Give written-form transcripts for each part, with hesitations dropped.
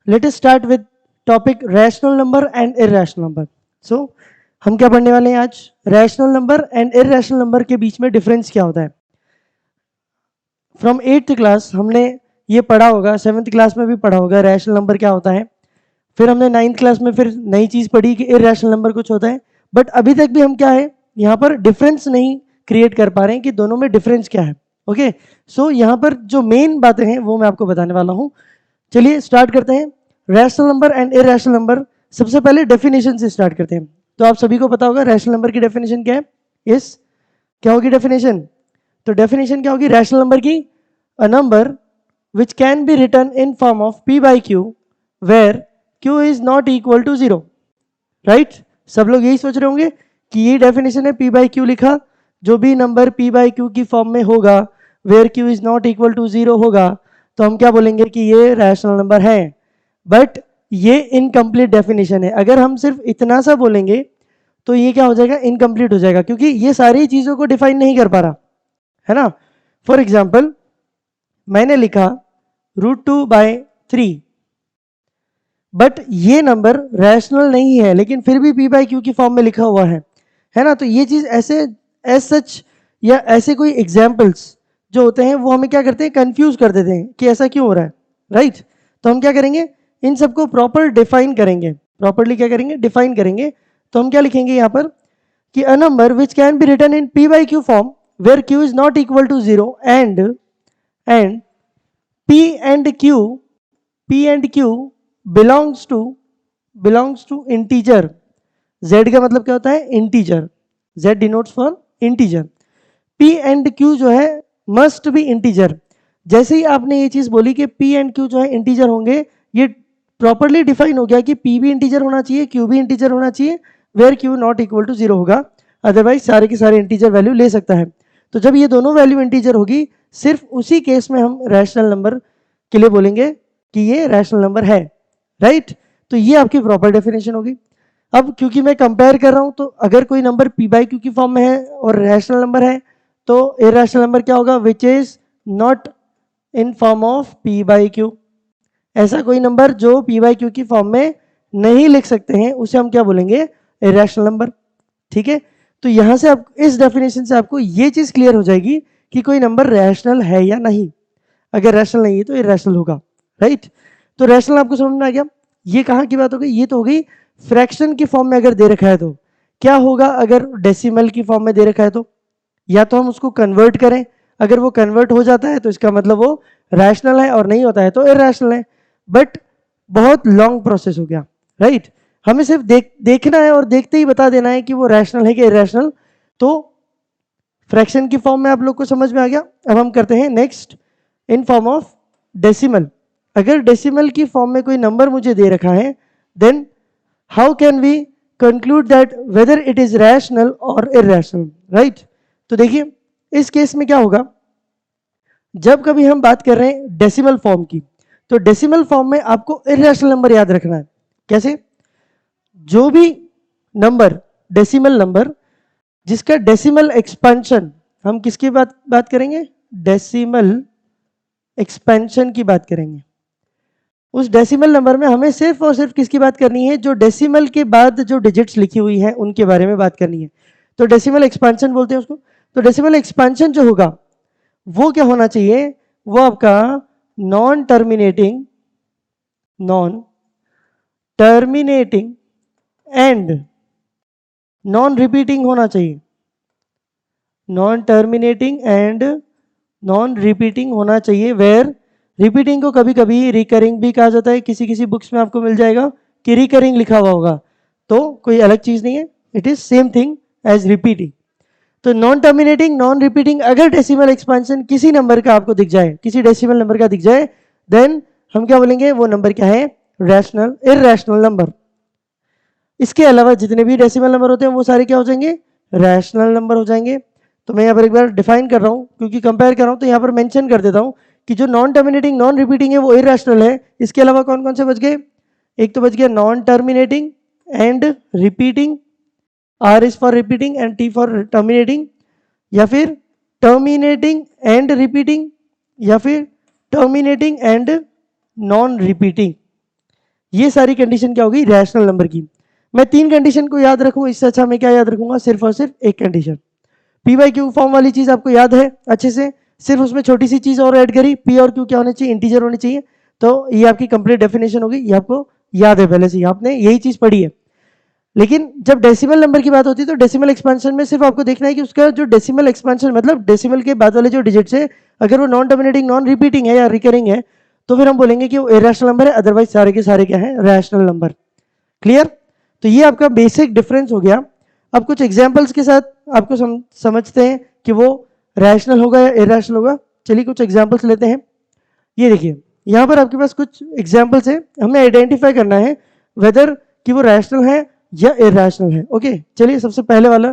Late us start with topic rational number and irrational number. So हम क्या पढ़ने वाले हैं आज? Rational number and irrational number के बीच में डिफरेंस क्या होता है. फ्रॉम 8th क्लास हमने ये पढ़ा होगा, 7th क्लास में भी पढ़ा होगा रैशनल नंबर क्या होता है. फिर हमने 9th क्लास में फिर नई चीज पढ़ी कि इरैशनल नंबर कुछ होता है. बट अभी तक भी हम क्या है, यहाँ पर डिफरेंस नहीं क्रिएट कर पा रहे हैं कि दोनों में डिफरेंस क्या है. ओके, सो यहाँ पर जो मेन बातें हैं वो मैं आपको बताने वाला हूँ. चलिए स्टार्ट करते हैं. Rational number and irrational number. सबसे पहले डेफिनेशन से स्टार्ट करते हैं. तो आप सभी को पता होगा रैशनल नंबर की डेफिनेशन क्या है. यस, क्या होगी डेफिनेशन? तो डेफिनेशन क्या होगी रैशनल नंबर की? A number which can be written in form of p by q where q is not equal to 0. Right, सब लोग यही सोच रहे होंगे कि ये डेफिनेशन है. p by q लिखा, जो भी नंबर p by q की फॉर्म में होगा where q is not equal to 0 होगा, तो हम क्या बोलेंगे कि ये रैशनल नंबर है. बट ये इनकम्प्लीट डेफिनेशन है. अगर हम सिर्फ इतना सा बोलेंगे तो ये क्या हो जाएगा, इनकम्प्लीट हो जाएगा, क्योंकि ये सारी चीजों को डिफाइन नहीं कर पा रहा है ना. फॉर एग्जाम्पल मैंने लिखा √2/3, बट ये नंबर रैशनल नहीं है, लेकिन फिर भी p by q की फॉर्म में लिखा हुआ है ना. तो ये चीज ऐसे एज सच या ऐसे कोई एग्जाम्पल्स जो होते हैं वो हमें क्या करते हैं, कंफ्यूज कर देते हैं कि ऐसा क्यों हो रहा है. राइट, तो हम क्या करेंगे, इन सबको प्रॉपर डिफाइन करेंगे. प्रॉपरली क्या करेंगे, डिफाइन करेंगे. तो हम क्या लिखेंगे यहाँ पर कि a number which can be written in p by q form where q is not equal to 0 and p and q belongs to integer. z का मतलब क्या होता है, integer. z denotes for integer. p and q जो है must be integer. जैसे ही आपने ये चीज बोली कि p and q जो है इंटीजर होंगे, ये प्रॉपरली डिफाइन हो गया कि p भी इंटीजर होना चाहिए, q भी इंटीजर होना चाहिए, where q not equal to 0 होगा. अदरवाइज सारे के सारे इंटीजर वैल्यू ले सकता है. तो जब ये दोनों वैल्यू इंटीजर होगी, सिर्फ उसी केस में हम रैशनल नंबर के लिए बोलेंगे कि ये रैशनल नंबर है. राइट, तो ये आपकी प्रॉपर डेफिनेशन होगी. अब क्योंकि मैं कंपेयर कर रहा हूं, तो अगर कोई नंबर p by q की फॉर्म में है और रैशनल नंबर है, तो इरैशनल नंबर क्या होगा, which is not in form of p by q. ऐसा कोई नंबर जो p by q की फॉर्म में नहीं लिख सकते हैं, उसे हम क्या बोलेंगे, इरैशनल नंबर. ठीक है, तो यहां से आप इस डेफिनेशन से आपको ये चीज क्लियर हो जाएगी कि कोई नंबर रैशनल है या नहीं. अगर रैशनल नहीं है तो इरैशनल होगा. राइट, तो रैशनल आपको समझ में आ गया. ये कहाँ की बात हो गई, ये तो हो गई फ्रैक्शन की फॉर्म में अगर दे रखा है तो. क्या होगा अगर डेसिमल की फॉर्म में दे रखा है तो? या तो हम उसको कन्वर्ट करें, अगर वो कन्वर्ट हो जाता है तो इसका मतलब वो रैशनल है, और नहीं होता है तो इरैशनल है. बट बहुत लॉन्ग प्रोसेस हो गया. राइट, हमें सिर्फ देखना है और देखते ही बता देना है कि वो रैशनल है कि इरैशनल. तो फ्रैक्शन की फॉर्म में आप लोग को समझ में आ गया. अब हम करते हैं next in form of decimal. अगर डेसिमल की फॉर्म में कोई नंबर मुझे दे रखा है, then how can we conclude that whether it is rational और इरैशनल. राइट, तो देखिए इस केस में क्या होगा, जब कभी हम बात कर रहे हैं डेसिमल फॉर्म की, तो डेसिमल फॉर्म में आपको इरैशनल नंबर याद रखना है. कैसे? जो भी नंबर डेसिमल नंबर जिसका डेसिमल एक्सपेंशन, हम किसकी बात करेंगे, डेसिमल एक्सपेंशन की बात करेंगे. उस डेसिमल नंबर में हमें सिर्फ और सिर्फ किसकी बात करनी है, जो डेसिमल के बाद जो डिजिट्स लिखी हुई है उनके बारे में बात करनी है. तो डेसिमल एक्सपेंशन बोलते हैं उसको. तो डेसिमल एक्सपेंशन जो होगा वो क्या होना चाहिए, वो आपका non terminating and non repeating होना चाहिए. Non terminating and non repeating होना चाहिए. वेयर रिपीटिंग को कभी कभी रिकरिंग भी कहा जाता है. किसी किसी बुक्स में आपको मिल जाएगा कि रिकरिंग लिखा हुआ होगा, तो कोई अलग चीज नहीं है, it is same thing as repeating. तो नॉन टर्मिनेटिंग नॉन रिपीटिंग, अगर डेसिमल एक्सपेंशन किसी नंबर का आपको दिख जाए, किसी डेसिमल नंबर का दिख जाए, देन हम क्या बोलेंगे, वो नंबर क्या है, रैशनल इरैशनल नंबर. इसके अलावा जितने भी डेसिमल नंबर होते हैं वो सारे क्या हो जाएंगे, रैशनल नंबर हो जाएंगे. तो मैं यहाँ पर एक बार डिफाइन कर रहा हूँ क्योंकि कंपेयर कर रहा हूँ, तो यहाँ पर मेंशन कर देता हूँ कि जो नॉन टर्मिनेटिंग नॉन रिपीटिंग है वो इरैशनल है. इसके अलावा कौन कौन से बच गए, एक तो बच गया non terminating and repeating, R is for repeating and T for terminating, या फिर टर्मिनेटिंग एंड रिपीटिंग, या फिर टर्मिनेटिंग एंड नॉन रिपीटिंग. ये सारी कंडीशन क्या होगी, रैशनल नंबर की। मैं 3 कंडीशन को याद रखूं, इससे अच्छा मैं क्या याद रखूंगा, सिर्फ और सिर्फ एक condition. P by Q form वाली चीज आपको याद है अच्छे से, सिर्फ उसमें छोटी सी चीज और ऐड करी, पी और क्यू क्या होने चाहिए, इंटीजर होने चाहिए। तो ये आपकी कंप्लीट डेफिनेशन होगी, ये आपको याद है पहले से, आपने यही चीज पढ़ी है। लेकिन जब डेसिमल नंबर की बात होती है तो डेसिमल एक्सपेंशन में सिर्फ आपको देखना है कि उसका जो डेसिमल एक्सपेंशन मतलब डेसिमल के बाद वाले जो डिजिट्स है, अगर वो नॉन टर्मिनेटिंग नॉन रिपीटिंग है या रिकरिंग है तो फिर हम बोलेंगे कि वो इरेशनल नंबर है, अदरवाइज सारे के सारे क्या है, रैशनल नंबर। क्लियर? तो ये आपका बेसिक डिफरेंस हो गया। अब कुछ एग्जाम्पल्स के साथ आपको समझते हैं कि वो रैशनल होगा या इरेशनल होगा। चलिए कुछ एग्जाम्पल्स लेते हैं। ये देखिए यहाँ पर आपके पास कुछ एग्जाम्पल्स है, हमें आइडेंटिफाई करना है वेदर कि वो रैशनल है या इरेशनल है। ओके, चलिए सबसे पहले वाला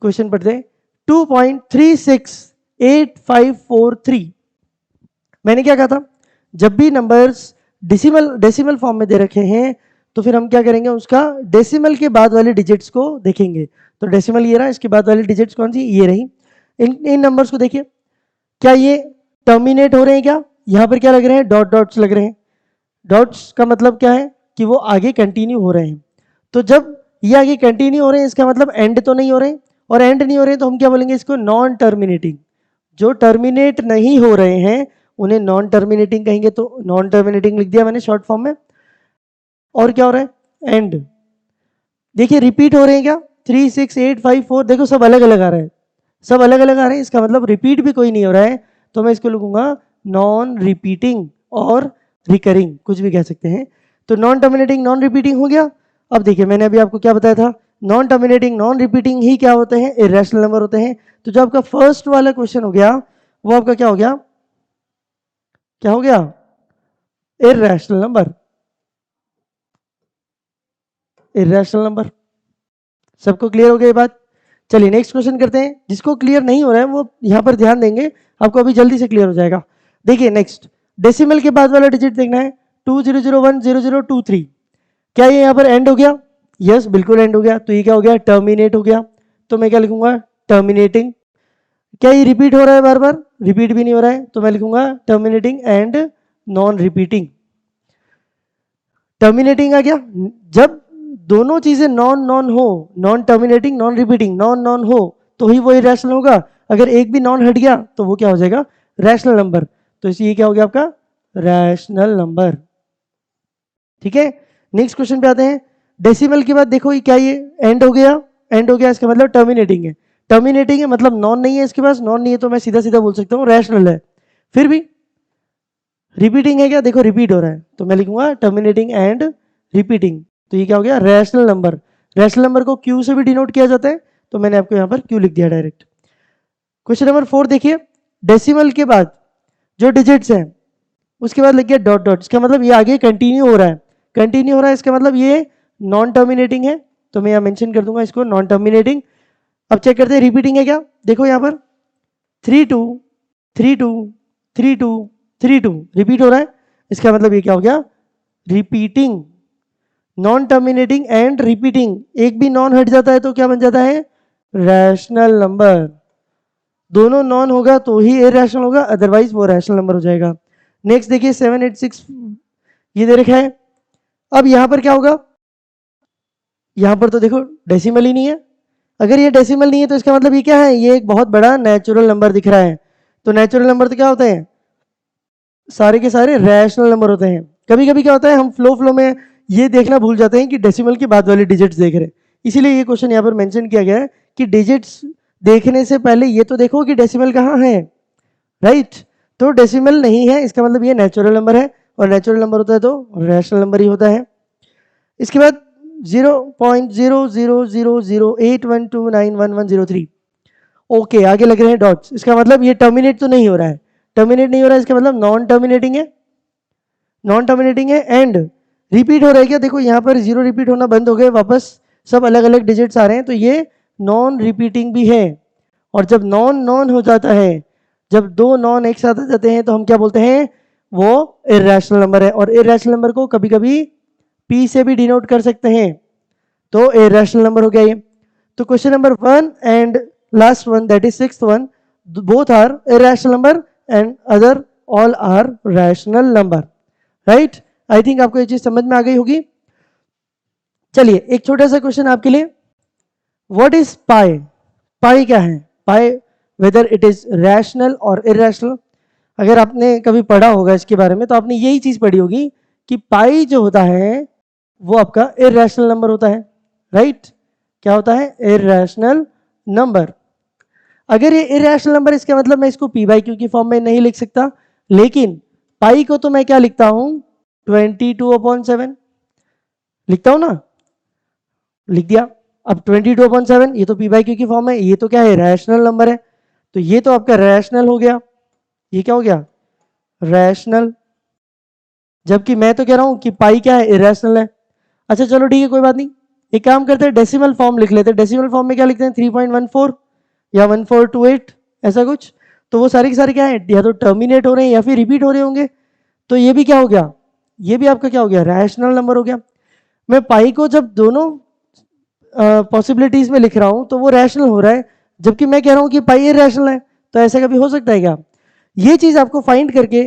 क्वेश्चन पढ़ते हैं। 2.368543। मैंने क्या कहा था, जब भी नंबर्स डेसिमल फॉर्म में दे रखे हैं तो फिर हम क्या करेंगे, उसका डेसिमल के बाद वाले डिजिट्स को देखेंगे। तो डेसिमल ये रहा, इसके बाद वाली डिजिट्स कौन सी, ये रही। इन नंबर्स को देखिए, क्या ये टर्मिनेट हो रहे हैं, क्या यहाँ पर क्या लग रहे हैं, डॉट डॉट्स लग रहे हैं। डॉट्स का मतलब क्या है कि वो आगे कंटिन्यू हो रहे हैं। तो जब ये आगे कंटिन्यू हो रहे हैं इसका मतलब एंड तो नहीं हो रहे, और एंड नहीं हो रहे तो हम क्या बोलेंगे इसको, नॉन टर्मिनेटिंग। जो टर्मिनेट नहीं हो रहे हैं उन्हें नॉन टर्मिनेटिंग कहेंगे। तो नॉन टर्मिनेटिंग लिख दिया मैंने शॉर्ट फॉर्म में। और क्या हो रहा है, एंड। देखिए रिपीट हो रहे हैं क्या, 3 6 8 5 4, देखो सब अलग अलग आ रहे हैं, सब अलग अलग आ रहे हैं, इसका मतलब रिपीट भी कोई नहीं हो रहा है। तो मैं इसको लिखूंगा नॉन रिपीटिंग और रिकरिंग, कुछ भी कह सकते हैं। तो नॉन टर्मिनेटिंग नॉन रिपीटिंग हो गया। अब देखिए मैंने अभी आपको क्या बताया था, नॉन टर्मिनेटिंग नॉन रिपीटिंग ही क्या होते हैं, इरेशनल नंबर होते हैं। तो जो आपका फर्स्ट वाला क्वेश्चन हो गया वो आपका क्या हो गया, क्या हो गया, इरेशनल नंबर। Irrational number. सबको क्लियर हो गया ये बात? चलिए नेक्स्ट क्वेश्चन करते हैं। जिसको क्लियर नहीं हो रहा है वो यहाँ पर ध्यान देंगे, आपको अभी जल्दी से क्लियर हो जाएगा। देखिए नेक्स्ट, डेसिमल के बाद वाला डिजिट देखना है, 20010023। क्या ये यहाँ पर एंड हो गया? यस बिल्कुल एंड हो गया। तो ये क्या हो गया, टर्मिनेट हो गया। तो मैं क्या लिखूंगा, टर्मिनेटिंग। क्या ये रिपीट हो रहा है बार बार? रिपीट भी नहीं हो रहा है, तो मैं लिखूंगा terminating and non repeating. Terminating आ गया, जब दोनों चीजें नॉन नॉन हो, non terminating non repeating, non non हो तो ही वो इरेशनल होगा। अगर एक भी नॉन हट गया तो वो क्या हो जाएगा, रैशनल नंबर। तो इसलिए क्या हो गया आपका, रैशनल नंबर। ठीक है, नेक्स्ट क्वेश्चन पे आते हैं। डेसिमल के बाद देखो क्या ये एंड हो गया, एंड हो गया इसका मतलब टर्मिनेटिंग है। टर्मिनेटिंग है मतलब नॉन नहीं है इसके पास, नॉन नहीं है तो मैं सीधा सीधा बोल सकता हूँ रैशनल है। फिर भी रिपीटिंग है क्या, देखो रिपीट हो रहा है, तो मैं लिखूंगा टर्मिनेटिंग एंड रिपीटिंग। तो ये क्या हो गया, रैशनल नंबर। रैशनल नंबर को क्यू से भी डिनोट किया जाता है, तो मैंने आपको यहाँ पर क्यू लिख दिया डायरेक्ट। क्वेश्चन नंबर 4 देखिए, डेसिमल के बाद जो डिजिट्स हैं उसके बाद लिख गया डॉट डॉट, इसका मतलब ये आगे कंटिन्यू हो रहा है। कंटिन्यू हो रहा है इसका मतलब ये नॉन टर्मिनेटिंग है, तो मैं यहाँ मेंशन कर दूंगा इसको नॉन टर्मिनेटिंग। अब चेक करते हैं रिपीटिंग है क्या, देखो यहाँ पर 3 2 3 2 3 2 3 2 रिपीट हो रहा है, इसका मतलब ये क्या हो गया, repeating. Non terminating and repeating, एक भी नॉन हट जाता है तो क्या बन जाता है, रैशनल नंबर। दोनों नॉन होगा तो ही इरेशनल होगा, अदरवाइज वो रैशनल नंबर हो जाएगा। नेक्स्ट देखिए 786 ये दे रखा है। अब यहां पर क्या होगा, यहां पर तो देखो डेसिमल ही नहीं है। अगर ये डेसिमल नहीं है तो इसका मतलब ये क्या है, ये एक बहुत बड़ा नेचुरल नंबर दिख रहा है। तो नेचुरल नंबर तो क्या होते हैं, सारे के सारे रैशनल नंबर होते हैं। कभी कभी क्या होता है, हम फ्लो में ये देखना भूल जाते हैं कि डेसिमल के बाद वाले डिजिट्स देख रहे हैं, इसीलिए ये क्वेश्चन यहाँ पर मेंशन किया गया है कि डिजिट्स देखने से पहले ये तो देखो कि डेसिमल कहाँ है, राइट। तो डेसिमल नहीं है इसका मतलब ये नेचुरल नंबर है, और नेचुरल नंबर होता है तो रैशनल नंबर ही होता है। इसके बाद 0.000812911103, ओके आगे लग रहे हैं डॉट्स, इसका मतलब ये टर्मिनेट तो नहीं हो रहा है। टर्मिनेट नहीं हो रहा है इसका मतलब नॉन टर्मिनेटिंग है, नॉन टर्मिनेटिंग है। एंड रिपीट हो रहा है क्या, देखो यहाँ पर 0 रिपीट होना बंद हो गए, वापस सब अलग अलग डिजिट्स आ रहे हैं, तो ये नॉन रिपीटिंग भी है। और जब नॉन नॉन हो जाता है, जब दो नॉन एक साथ आ जाते हैं तो हम क्या बोलते हैं, वो इरेशनल नंबर है। और इरेशनल नंबर को कभी कभी पी से भी डिनोट कर सकते हैं, तो इरेशनल नंबर हो गया ये। तो question number 1 and last one that is 6th one, both are irrational number and other all are rational number, right. I think आपको ये चीज समझ में आ गई होगी। चलिए एक छोटा सा क्वेश्चन आपके लिए, व्हाट इज पाई? पाई क्या है? पाई वेदर इट इज रैशनल और इरेशनल। अगर आपने कभी पढ़ा होगा इसके बारे में तो आपने यही चीज पढ़ी होगी कि पाई जो होता है वो आपका इरेशनल नंबर होता है, राइट? क्या होता है? Irrational number. अगर ये इरेशनल नंबर, इसका मतलब मैं इसको पी बाई क्यू की फॉर्म में नहीं लिख सकता, लेकिन पाई को तो मैं क्या लिखता हूं? 22/7 लिखता हूं ना, लिख दिया। अब 22/7 ये तो पी बाई क्यू की फॉर्म है, ये तो क्या है? रैशनल नंबर है, तो ये तो आपका रैशनल हो गया। ये क्या हो गया? रैशनल। जबकि मैं तो कह रहा हूं कि पाई क्या है? इरेशनल है। अच्छा चलो ठीक है, कोई बात नहीं, एक काम करते हैं, डेसिमल फॉर्म लिख लेते हैं। डेसिमल फॉर्म में क्या लिखते हैं? 3.14 या 1428 ऐसा कुछ। तो वो सारे के सारे क्या है? या तो टर्मिनेट हो रहे हैं या फिर रिपीट हो रहे होंगे। तो ये भी क्या हो गया? ये भी आपका क्या हो गया? रैशनल नंबर हो गया। मैं पाई को जब दोनों पॉसिबिलिटीज में लिख रहा हूं तो वो रैशनल हो रहा है, जबकि मैं कह रहा हूं कि पाई इरेशनल है। तो ऐसा कभी हो सकता है क्या? ये चीज आपको फाइंड करके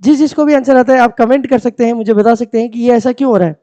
जिस जिसको भी आंसर आता है आप कमेंट कर सकते हैं, मुझे बता सकते हैं कि ये ऐसा क्यों हो रहा है।